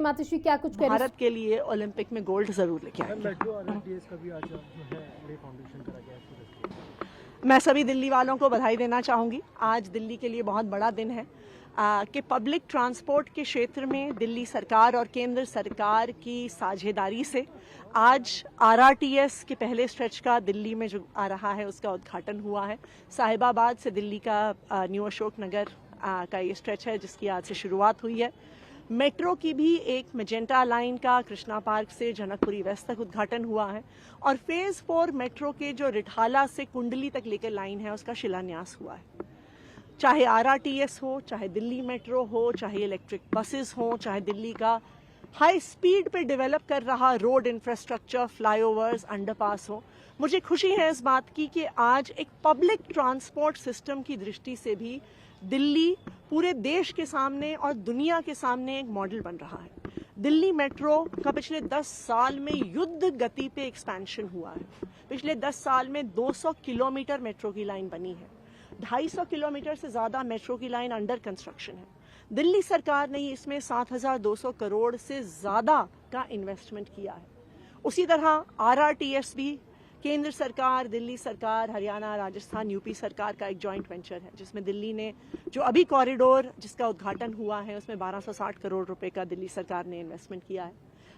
मातोश्री क्या कुछ भारत के लिए ओलंपिक में गोल्ड जरूर लेके आएंगे। मेट्रो आरटीएस का भी आज जो है डे फाउंडेशन करा गया है। मैं सभी दिल्ली वालों को बधाई देना चाहूँगी। आज दिल्ली के लिए बहुत बड़ा दिन है कि पब्लिक ट्रांसपोर्ट के क्षेत्र में दिल्ली सरकार और केंद्र सरकार की साझेदारी से आज आरआरटीएस के पहले स्ट्रेच का दिल्ली में जो आ रहा है उसका उद्घाटन हुआ है। साहिबाबाद से दिल्ली का न्यू अशोक नगर का ये स्ट्रेच है जिसकी आज से शुरुआत हुई है। मेट्रो की भी एक मेजेंटा लाइन का कृष्णा पार्क से जनकपुरी वेस्ट तक उद्घाटन हुआ है और फेज 4 मेट्रो के जो रिठाला से कुंडली तक लेकर लाइन है उसका शिलान्यास हुआ है। चाहे आरआरटीएस हो, चाहे दिल्ली मेट्रो हो, चाहे इलेक्ट्रिक बसेस हो, चाहे दिल्ली का हाई स्पीड पे डेवलप कर रहा रोड इंफ्रास्ट्रक्चर, फ्लाईओवर्स, अंडरपास हो, मुझे खुशी है इस बात की कि आज एक पब्लिक ट्रांसपोर्ट सिस्टम की दृष्टि से भी दिल्ली पूरे देश के सामने और दुनिया के सामने एक मॉडल बन रहा है। दिल्ली मेट्रो का पिछले 10 साल में युद्ध गति पे एक्सपेंशन हुआ है। पिछले 10 साल में 200 किलोमीटर मेट्रो की लाइन बनी है, 250 किलोमीटर से ज़्यादा मेट्रो की लाइन अंडर कंस्ट्रक्शन है। दिल्ली सरकार ने इसमें 7,200 करोड़ से ज़्यादा का इन्वेस्टमेंट किया है। उसी तरह आरआरटीएस भी केंद्र सरकार, दिल्ली सरकार, हरियाणा, राजस्थान, यूपी सरकार का एक जॉइंट वेंचर है जिसमें दिल्ली ने जो अभी कॉरिडोर जिसका उद्घाटन हुआ है उसमें 1260 करोड़ रुपए का दिल्ली सरकार ने इन्वेस्टमेंट किया है।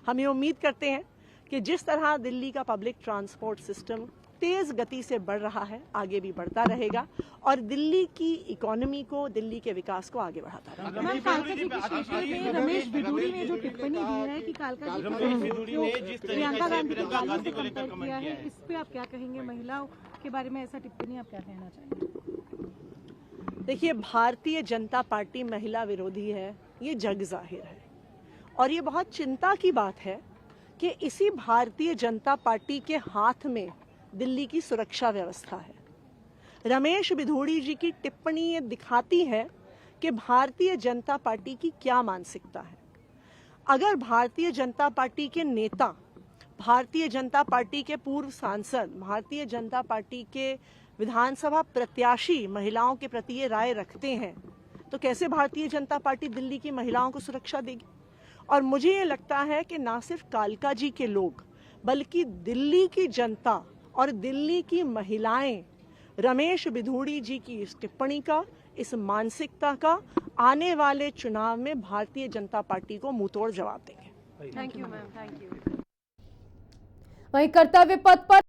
हम ये उम्मीद करते हैं कि जिस तरह दिल्ली का पब्लिक ट्रांसपोर्ट सिस्टम तेज गति से बढ़ रहा है, आगे भी बढ़ता रहेगा और दिल्ली की इकोनॉमी को, दिल्ली के विकास को आगे बढ़ाता रहेगा। रमेश बिधूड़ी ने जो टिप्पणी दी है कि कालका जी को प्रियंका गांधी के गाली से कंपेयर किया है, इस पे आप क्या कहेंगे? महिलाओं के बारे में ऐसा टिप्पणी आप क्या कहना चाहेंगे? देखिए, भारतीय जनता पार्टी महिला विरोधी है, ये जग जाहिर है और ये बहुत चिंता की बात है कि इसी भारतीय जनता पार्टी के हाथ में दिल्ली की सुरक्षा व्यवस्था है। रमेश बिधूड़ी जी की टिप्पणी ये दिखाती है कि भारतीय जनता पार्टी की क्या मानसिकता है। अगर भारतीय जनता पार्टी के नेता, भारतीय जनता पार्टी के पूर्व सांसद, भारतीय जनता पार्टी के विधानसभा प्रत्याशी महिलाओं के प्रति ये राय रखते हैं तो कैसे भारतीय जनता पार्टी दिल्ली की महिलाओं को सुरक्षा देगी? और मुझे ये लगता है कि ना सिर्फ कालका जी के लोग बल्कि दिल्ली की जनता और दिल्ली की महिलाएं रमेश बिधूड़ी जी की इस टिप्पणी का, इस मानसिकता का आने वाले चुनाव में भारतीय जनता पार्टी को मुंहतोड़ जवाब देंगे। Thank you ma'am, thank you. वहीं कर्तव्य पथ पर